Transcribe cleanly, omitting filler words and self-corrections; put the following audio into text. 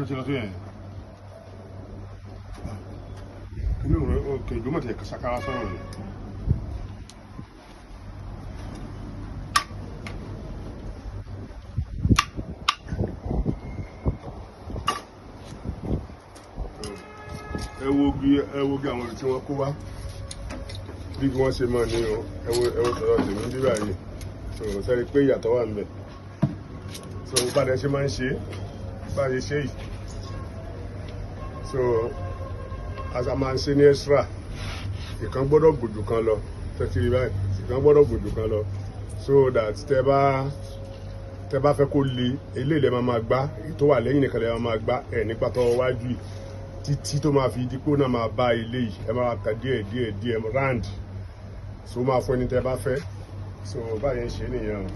Lo ce la tiene. Ok, yo me tengo que sacar la zona. Ẹ wo bí àwọn tí wọ́n kó wá bí wọ́n ṣe máa ní o ẹ wo tọ̀dọ̀ tèmi bí báyìí so sẹ́ni pé ìyàtọ̀ wà níbẹ̀ so bá dẹ̀ ṣe máa ń ṣe bá ṣe ṣe yìí so as a máa ń ṣe ní extra ìkan gbọ́dọ̀ gbòdù kan lọ tẹ́tìrì báyìí ìkan gbọ́dọ̀ gbòdù kan lọ so that tẹ́ bá fẹ́ kó le eléyìí lẹ́ máa gbá èyí tó wà lẹ́yìn nìkan lẹ́ máa gbá ẹ̀ nípa tọwọ́ wájú yìí títí tó máa fi dípò náà máa bá ilé yìí ẹ máa ta díẹ̀ round so máa fún ẹni tẹ́ bá fẹ́ so báyẹn ṣe nìyẹn.